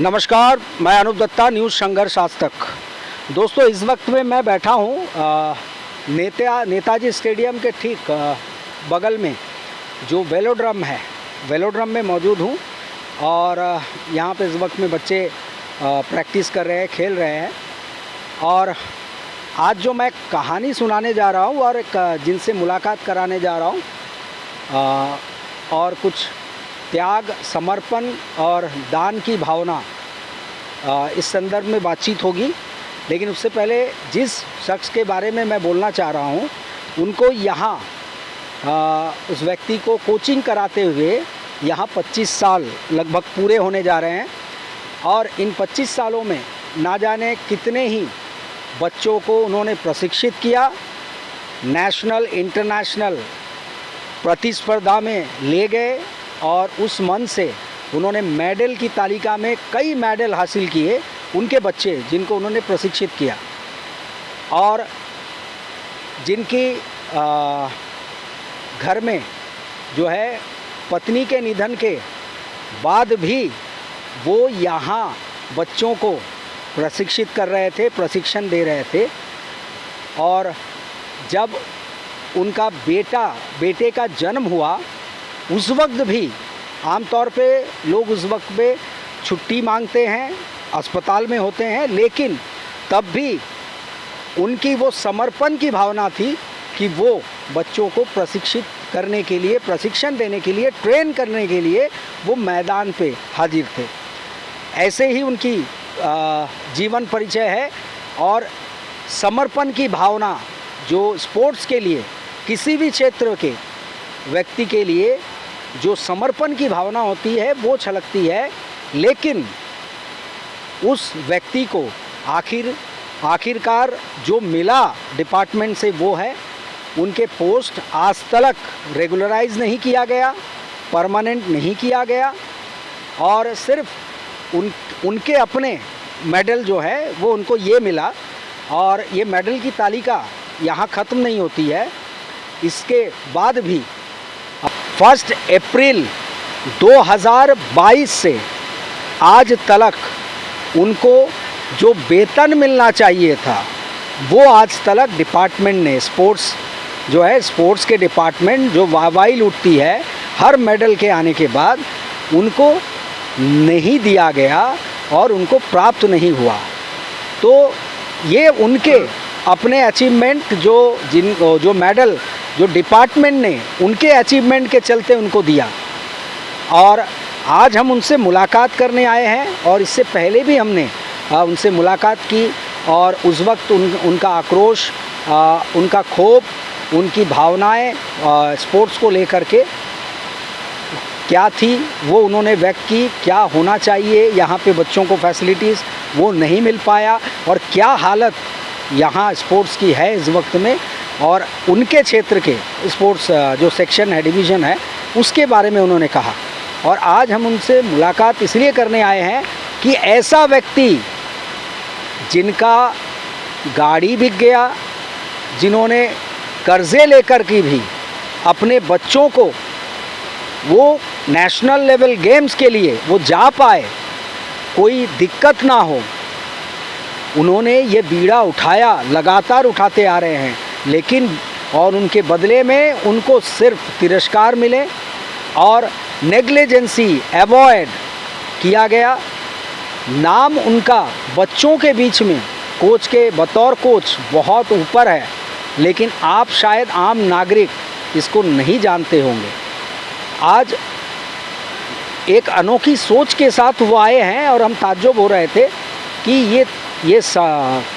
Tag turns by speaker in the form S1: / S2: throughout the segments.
S1: नमस्कार, मैं अनूप दत्ता, न्यूज़ संघर्ष आज तक। दोस्तों, इस वक्त में मैं बैठा हूँ नेताजी स्टेडियम के ठीक बगल में जो वेलोड्रम है, वेलोड्रम में मौजूद हूँ। और यहाँ पे इस वक्त में बच्चे प्रैक्टिस कर रहे हैं, खेल रहे हैं। और आज जो मैं कहानी सुनाने जा रहा हूँ और एक जिनसे मुलाकात कराने जा रहा हूँ और कुछ त्याग, समर्पण और दान की भावना इस संदर्भ में बातचीत होगी। लेकिन उससे पहले जिस शख्स के बारे में मैं बोलना चाह रहा हूँ, उनको यहाँ उस व्यक्ति को कोचिंग कराते हुए यहाँ 25 साल लगभग पूरे होने जा रहे हैं। और इन 25 सालों में ना जाने कितने ही बच्चों को उन्होंने प्रशिक्षित किया, नेशनल इंटरनेशनल प्रतिस्पर्धा में ले गए और उस मन से उन्होंने मेडल की तालिका में कई मेडल हासिल किए, उनके बच्चे जिनको उन्होंने प्रशिक्षित किया। और जिनकी घर में जो है पत्नी के निधन के बाद भी वो यहाँ बच्चों को प्रशिक्षित कर रहे थे, प्रशिक्षण दे रहे थे। और जब उनका बेटे का जन्म हुआ, उस वक्त भी आमतौर पे लोग उस वक्त पे छुट्टी मांगते हैं, अस्पताल में होते हैं, लेकिन तब भी उनकी वो समर्पण की भावना थी कि वो बच्चों को प्रशिक्षित करने के लिए, प्रशिक्षण देने के लिए, ट्रेन करने के लिए वो मैदान पे हाजिर थे। ऐसे ही उनकी जीवन परिचय है। और समर्पण की भावना जो स्पोर्ट्स के लिए, किसी भी क्षेत्र के व्यक्ति के लिए जो समर्पण की भावना होती है वो छलकती है। लेकिन उस व्यक्ति को आखिरकार जो मिला डिपार्टमेंट से वो है, उनके पोस्ट आज तक रेगुलराइज नहीं किया गया, परमानेंट नहीं किया गया। और सिर्फ उनके अपने मेडल जो है वो उनको ये मिला। और ये मेडल की तालिका यहाँ ख़त्म नहीं होती है। इसके बाद भी 1 अप्रैल 2022 से आज तक उनको जो वेतन मिलना चाहिए था वो आज तक डिपार्टमेंट ने, स्पोर्ट्स जो है, स्पोर्ट्स के डिपार्टमेंट जो वाहवाही लूटती है हर मेडल के आने के बाद, उनको नहीं दिया गया और उनको प्राप्त नहीं हुआ। तो ये उनके अपने अचीवमेंट जो मेडल जो डिपार्टमेंट ने उनके अचीवमेंट के चलते उनको दिया। और आज हम उनसे मुलाकात करने आए हैं। और इससे पहले भी हमने उनसे मुलाकात की और उस वक्त उनका आक्रोश, उनका क्षोभ, उनकी भावनाएं स्पोर्ट्स को लेकर के क्या थी वो उन्होंने व्यक्त की। क्या होना चाहिए यहाँ पे बच्चों को फैसिलिटीज़, वो नहीं मिल पाया। और क्या हालत यहाँ स्पोर्ट्स की है इस वक्त में, और उनके क्षेत्र के स्पोर्ट्स जो सेक्शन है, डिवीज़न है, उसके बारे में उन्होंने कहा। और आज हम उनसे मुलाकात इसलिए करने आए हैं कि ऐसा व्यक्ति जिनका गाड़ी बिक गया, जिन्होंने कर्ज़े लेकर के भी अपने बच्चों को वो नेशनल लेवल गेम्स के लिए वो जा पाए, कोई दिक्कत ना हो, उन्होंने ये बीड़ा उठाया, लगातार उठाते आ रहे हैं। लेकिन और उनके बदले में उनको सिर्फ तिरस्कार मिले और नेग्लिजेंसी अवॉइड किया गया। नाम उनका बच्चों के बीच में कोच के बतौर कोच बहुत ऊपर है, लेकिन आप शायद आम नागरिक इसको नहीं जानते होंगे। आज एक अनोखी सोच के साथ वो आए हैं और हम ताज्जुब हो रहे थे कि ये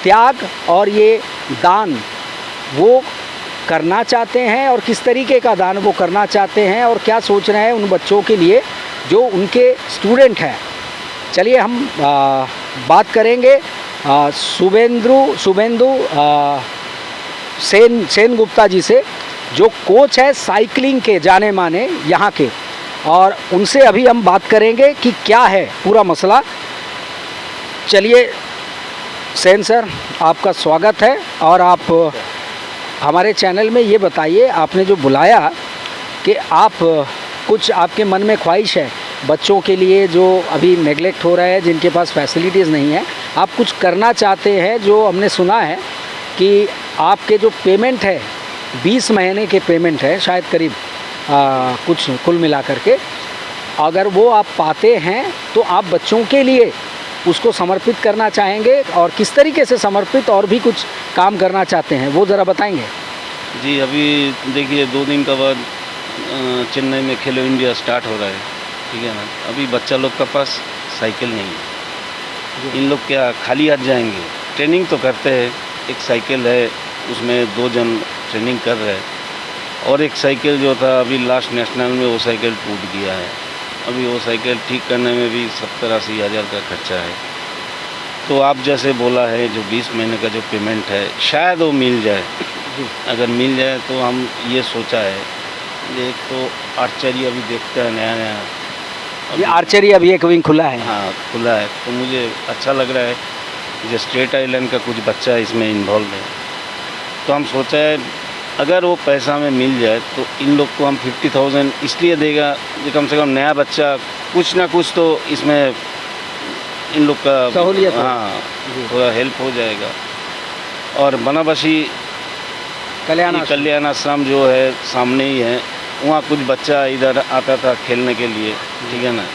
S1: त्याग और ये दान वो करना चाहते हैं और किस तरीके का दान वो करना चाहते हैं और क्या सोच रहे हैं उन बच्चों के लिए जो उनके स्टूडेंट हैं। चलिए हम बात करेंगे शुभेंदु सेन गुप्ता जी से, जो कोच है साइकिलिंग के जाने माने यहाँ के। और उनसे अभी हम बात करेंगे कि क्या है पूरा मसला। चलिए सेन सर, आपका स्वागत है। और आप हमारे चैनल में ये बताइए, आपने जो बुलाया कि आप कुछ आपके मन में ख्वाहिश है बच्चों के लिए जो अभी नेगलेक्ट हो रहा है, जिनके पास फैसिलिटीज़ नहीं है, आप कुछ करना चाहते हैं। जो हमने सुना है कि आपके जो पेमेंट है 20 महीने के पेमेंट है शायद करीब कुछ कुल मिला करके, अगर वो आप पाते हैं तो आप बच्चों के लिए उसको समर्पित करना चाहेंगे, और किस तरीके से समर्पित और भी कुछ काम करना चाहते हैं वो ज़रा बताएंगे।
S2: जी, अभी देखिए 2 दिन के बाद चेन्नई में खेलो इंडिया स्टार्ट हो रहा है, ठीक है ना। अभी बच्चा लोग के पास साइकिल नहीं है, इन लोग क्या खाली हाथ जाएंगे। ट्रेनिंग तो करते हैं, एक साइकिल है उसमें 2 जन ट्रेनिंग कर रहे हैं, और एक साइकिल जो था अभी लास्ट नेशनल में वो साइकिल टूट गया है। अभी वो साइकिल ठीक करने में भी 70-80 हज़ार का खर्चा है। तो आप जैसे बोला है जो 20 महीने का जो पेमेंट है शायद वो मिल जाए। अगर मिल जाए तो हम ये सोचा है, एक तो आर्चरी अभी देखते हैं नया,
S1: ये आर्चरी अभी एक विंग खुला है।
S2: हाँ खुला है, तो मुझे अच्छा लग रहा है जो स्टेट आइलैंड का कुछ बच्चा इसमें इन्वॉल्व है। तो हम सोचा है अगर वो पैसा में मिल जाए तो इन लोग को हम 50,000 इसलिए देगा कि कम से कम नया बच्चा कुछ ना कुछ तो इसमें इन लोग का
S1: सहूलियत,
S2: हाँ थोड़ा हेल्प हो जाएगा। और बनाबसी कल्याण आश्रम जो है सामने ही है, वहाँ कुछ बच्चा इधर आता था खेलने के लिए, ठीक है ना,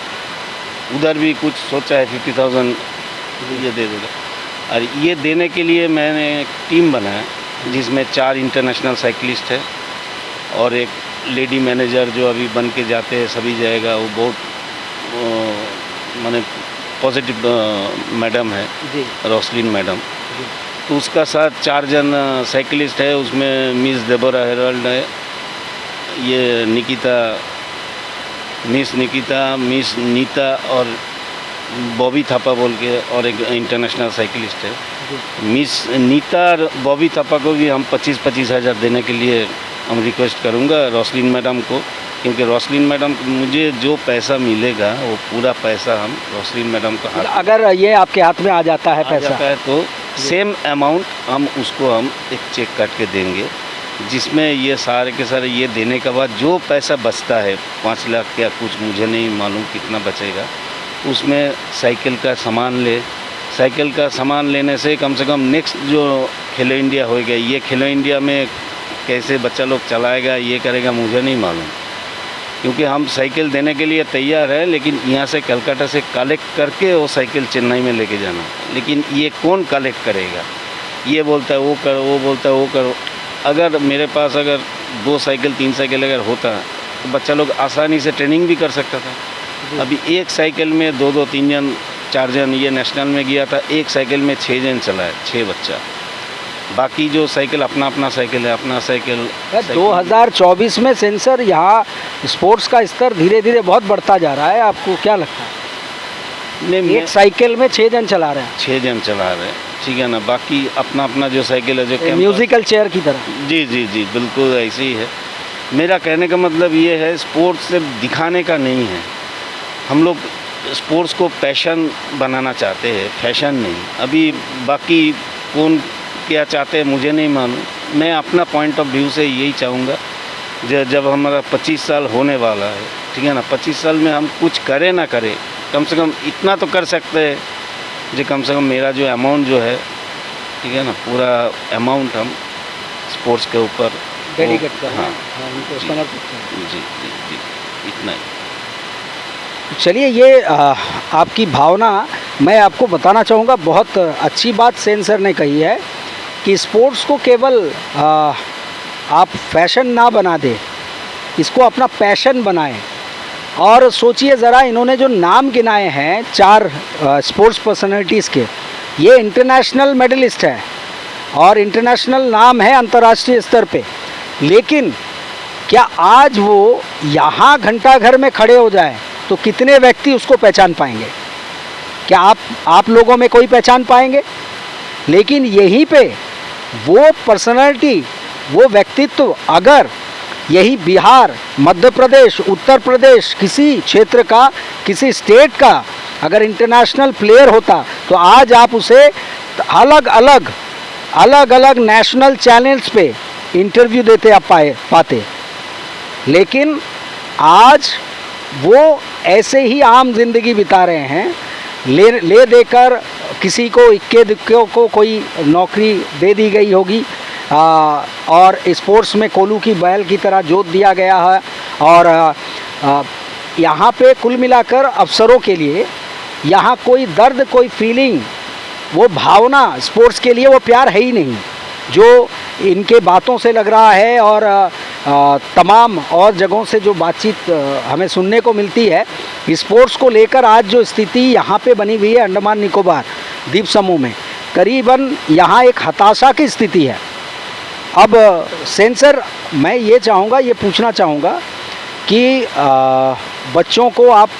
S2: उधर भी कुछ सोचा है 50,000 ये दे देगा। और ये देने के लिए मैंने एक टीम बनाया जिसमें 4 इंटरनेशनल साइकिलिस्ट है और एक लेडी मैनेजर जो अभी बन के जाते हैं सभी जाएगा। वो बहुत माने पॉजिटिव मैडम है रोसलिन मैडम। तो उसका साथ 4 जन साइकिलिस्ट है, उसमें मिस डेबोरा हेराल्ड है, ये मिस निकिता, मिस नीता और बॉबी थापा बोल के और एक इंटरनेशनल साइकिलिस्ट है। मिस नीता और बॉबी थापा को भी हम 25-25 हज़ार देने के लिए हम रिक्वेस्ट करूँगा रोसलिन मैडम को, क्योंकि रोसलिन मैडम मुझे जो पैसा मिलेगा वो पूरा पैसा हम रोसलिन मैडम का हाथ,
S1: अगर ये आपके हाथ में आ जाता है पैसा
S2: तो सेम अमाउंट हम उसको हम एक चेक काट के देंगे, जिसमें ये सारे के सारे ये देने के बाद जो पैसा बचता है 5 लाख या कुछ मुझे नहीं मालूम कितना बचेगा, उसमें साइकिल का सामान लेने से कम नेक्स्ट जो खेलो इंडिया होएगा, ये खेलो इंडिया में कैसे बच्चा लोग चलाएगा ये करेगा मुझे नहीं मालूम, क्योंकि हम साइकिल देने के लिए तैयार है, लेकिन यहाँ से कलकत्ता से कलेक्ट करके वो साइकिल चेन्नई में लेके जाना। लेकिन ये कौन कलेक्ट करेगा, ये बोलता है वो करो, वो बोलता है वो करो। अगर मेरे पास अगर 2 साइकिल 3 साइकिल अगर होता तो बच्चा लोग आसानी से ट्रेनिंग भी कर सकता था। अभी एक साइकिल में 2-2, 3 जन 4 जन, ये नेशनल में गया था, एक साइकिल में 6 जन चला है, 6 बच्चा। बाकी जो साइकिल अपना साइकिल है, अपना साइकिल
S1: 2024 में सेंसर यहाँ स्पोर्ट्स का स्तर धीरे धीरे बहुत बढ़ता जा रहा है, आपको क्या लगता है? एक साइकिल में 6 जन चला रहे हैं,
S2: 6 जन चला रहे हैं, ठीक है ना। बाकी अपना जो साइकिल है जो
S1: म्यूजिकल चेयर की तरह।
S2: जी बिल्कुल ऐसे ही है। मेरा कहने का मतलब ये है स्पोर्ट्स सिर्फ दिखाने का नहीं है, हम लोग स्पोर्ट्स को पैशन बनाना चाहते हैं, फैशन नहीं। अभी बाकी कौन क्या चाहते हैं मुझे नहीं मालूम, मैं अपना पॉइंट ऑफ व्यू से यही चाहूँगा जब हमारा 25 साल होने वाला है, ठीक है ना, 25 साल में हम कुछ करें ना करें, कम से कम इतना तो कर सकते हैं जो कम से कम मेरा जो अमाउंट जो है, ठीक है ना, पूरा अमाउंट हम स्पोर्ट्स के ऊपर
S1: डेडिकेट करें।
S2: हाँ
S1: जी,
S2: इतना ही।
S1: चलिए, ये आपकी भावना मैं आपको बताना चाहूँगा, बहुत अच्छी बात सेन सर ने कही है कि स्पोर्ट्स को केवल आप फैशन ना बना दें, इसको अपना पैशन बनाएं। और सोचिए ज़रा, इन्होंने जो नाम गिनाए हैं 4 स्पोर्ट्स पर्सनालिटीज़ के, ये इंटरनेशनल मेडलिस्ट है और इंटरनेशनल नाम है अंतर्राष्ट्रीय स्तर पे। लेकिन क्या आज वो यहाँ घंटाघर में खड़े हो जाए तो कितने व्यक्ति उसको पहचान पाएंगे? क्या आप लोगों में कोई पहचान पाएंगे? लेकिन यहीं पे वो पर्सनालिटी, वो व्यक्तित्व अगर यही बिहार, मध्य प्रदेश, उत्तर प्रदेश, किसी क्षेत्र का, किसी स्टेट का अगर इंटरनेशनल प्लेयर होता तो आज आप उसे अलग अलग नेशनल चैनल्स पे इंटरव्यू देते आप पाते। लेकिन आज वो ऐसे ही आम जिंदगी बिता रहे हैं, ले देकर किसी को इक्के दुक्के को कोई नौकरी दे दी गई होगी और स्पोर्ट्स में कोल्हू की बैल की तरह जोत दिया गया है। और यहाँ पे कुल मिलाकर अफसरों के लिए यहाँ कोई दर्द, कोई फीलिंग, वो भावना स्पोर्ट्स के लिए, वो प्यार है ही नहीं जो इनके बातों से लग रहा है। और तमाम और जगहों से जो बातचीत हमें सुनने को मिलती है स्पोर्ट्स को लेकर, आज जो स्थिति यहाँ पे बनी हुई है अंडमान निकोबार द्वीप समूह में, करीबन यहाँ एक हताशा की स्थिति है। अब सेंसर, मैं ये चाहूँगा, ये पूछना चाहूँगा कि बच्चों को आप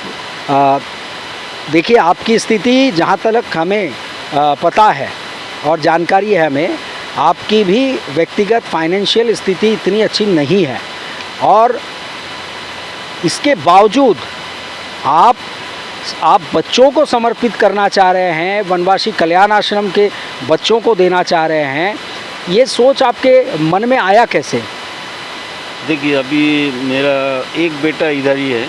S1: देखिए, आपकी स्थिति जहाँ तक हमें पता है और जानकारी है हमें, आपकी भी व्यक्तिगत फाइनेंशियल स्थिति इतनी अच्छी नहीं है और इसके बावजूद आप बच्चों को समर्पित करना चाह रहे हैं, वनवासी कल्याण आश्रम के बच्चों को देना चाह रहे हैं। ये सोच आपके मन में आया कैसे?
S2: देखिए, अभी मेरा एक बेटा इधर ही है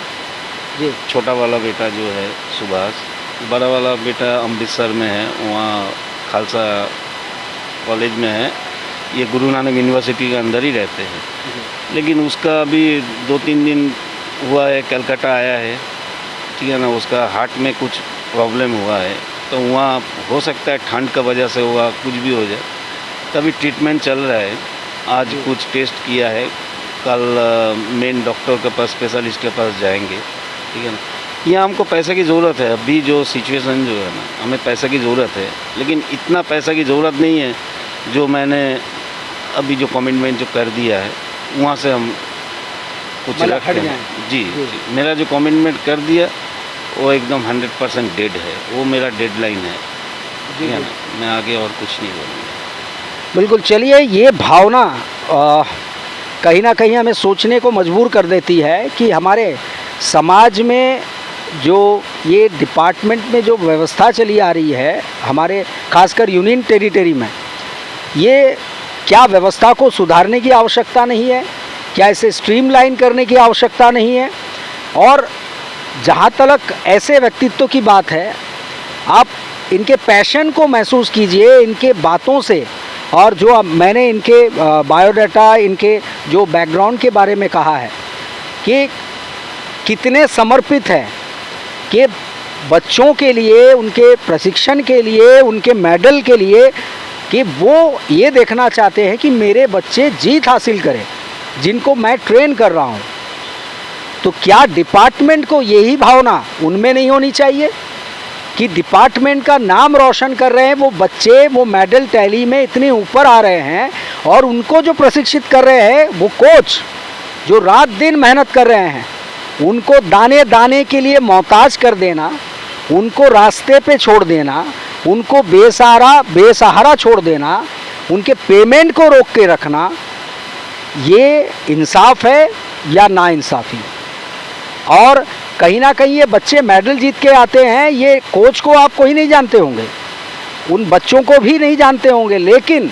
S1: जी।
S2: छोटा वाला बेटा जो है सुभाष, बड़ा वाला बेटा अमृतसर में है, वहाँ खालसा कॉलेज में है। ये गुरु नानक यूनिवर्सिटी के अंदर ही रहते हैं। लेकिन उसका अभी 2-3 दिन हुआ है कलकत्ता आया है, ठीक है ना, उसका हार्ट में कुछ प्रॉब्लम हुआ है, तो वहाँ हो सकता है ठंड का वजह से हुआ, कुछ भी हो जाए। तभी ट्रीटमेंट चल रहा है। आज कुछ टेस्ट किया है, कल मेन डॉक्टर के पास, स्पेशलिस्ट के पास जाएंगे, ठीक है ना। यहाँ हमको पैसे की ज़रूरत है, अभी जो सिचुएशन जो है ना, हमें पैसे की ज़रूरत है, लेकिन इतना पैसा की ज़रूरत नहीं है जो मैंने अभी जो कमिटमेंट जो कर दिया है वहाँ से हम कुछ
S1: मतलब हट जाएं।
S2: जी, मेरा जो कमिटमेंट कर दिया वो एकदम 100% डेड है, वो मेरा डेडलाइन है, ठीक है ना। मैं आगे और कुछ नहीं बोलूँगा।
S1: बिल्कुल। चलिए, ये भावना कहीं ना कहीं हमें सोचने को मजबूर कर देती है कि हमारे समाज में जो ये डिपार्टमेंट में जो व्यवस्था चली आ रही है, हमारे खासकर यूनियन टेरिटरी में, ये क्या व्यवस्था को सुधारने की आवश्यकता नहीं है? क्या इसे स्ट्रीमलाइन करने की आवश्यकता नहीं है? और जहाँ तक ऐसे व्यक्तित्व की बात है, आप इनके पैशन को महसूस कीजिए इनके बातों से। और जो अब मैंने इनके बायोडाटा, इनके जो बैकग्राउंड के बारे में कहा है कि कितने समर्पित हैं, कि बच्चों के लिए, उनके प्रशिक्षण के लिए, उनके मेडल के लिए, कि वो ये देखना चाहते हैं कि मेरे बच्चे जीत हासिल करें जिनको मैं ट्रेन कर रहा हूँ। तो क्या डिपार्टमेंट को यही भावना उनमें नहीं होनी चाहिए कि डिपार्टमेंट का नाम रोशन कर रहे हैं वो बच्चे, वो मेडल टैली में इतने ऊपर आ रहे हैं, और उनको जो प्रशिक्षित कर रहे हैं वो कोच जो रात दिन मेहनत कर रहे हैं, उनको दाने दाने के लिए मोहताज कर देना, उनको रास्ते पे छोड़ देना, उनको बेसहारा छोड़ देना, उनके पेमेंट को रोक के रखना, ये इंसाफ है या नाइंसाफ़ी? और कहीं ना कहीं ये बच्चे मेडल जीत के आते हैं, ये कोच को आप कोई नहीं जानते होंगे, उन बच्चों को भी नहीं जानते होंगे, लेकिन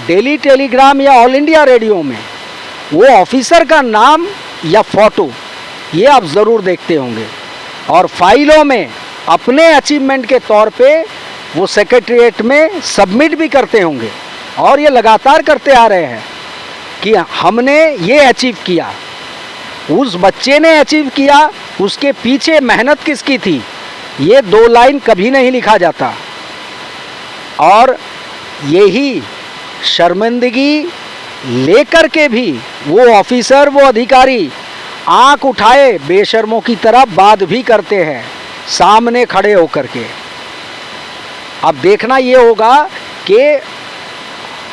S1: डेली टेलीग्राम या ऑल इंडिया रेडियो में वो ऑफिसर का नाम या फ़ोटो ये आप ज़रूर देखते होंगे, और फाइलों में अपने अचीवमेंट के तौर पे वो सेक्रेटरीट में सबमिट भी करते होंगे, और ये लगातार करते आ रहे हैं कि हमने ये अचीव किया, उस बच्चे ने अचीव किया, उसके पीछे मेहनत किसकी थी, ये 2 लाइन कभी नहीं लिखा जाता। और यही शर्मिंदगी लेकर के भी वो ऑफिसर, वो अधिकारी आंख उठाए बेशर्मों की तरह बात भी करते हैं सामने खड़े होकर के। अब देखना ये होगा कि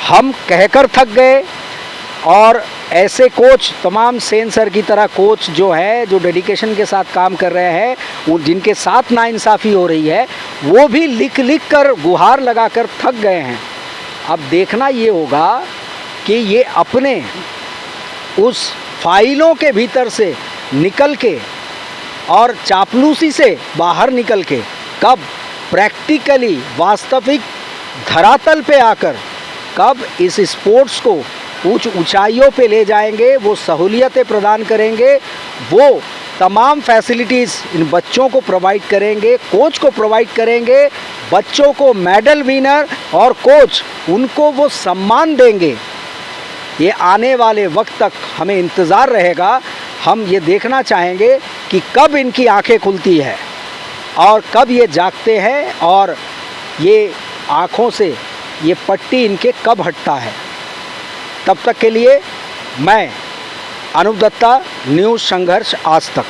S1: हम कहकर थक गए, और ऐसे कोच, तमाम सेन सर की तरह कोच जो है, जो डेडिकेशन के साथ काम कर रहे हैं, वो जिनके साथ नाइंसाफ़ी हो रही है, वो भी लिख लिख कर, गुहार लगाकर थक गए हैं। अब देखना ये होगा कि ये अपने उस फाइलों के भीतर से निकल के और चापलूसी से बाहर निकल के कब प्रैक्टिकली, वास्तविक धरातल पे आकर कब इस स्पोर्ट्स को कुछ ऊंचाइयों पे ले जाएंगे, वो सहूलियतें प्रदान करेंगे, वो तमाम फैसिलिटीज़ इन बच्चों को प्रोवाइड करेंगे, कोच को प्रोवाइड करेंगे, बच्चों को मेडल विनर और कोच उनको वो सम्मान देंगे। ये आने वाले वक्त तक हमें इंतज़ार रहेगा। हम ये देखना चाहेंगे कि कब इनकी आंखें खुलती है और कब ये जागते हैं और ये आँखों से ये पट्टी इनके कब हटता है। तब तक के लिए मैं अनूप दत्ता, न्यूज़ संघर्ष आज तक।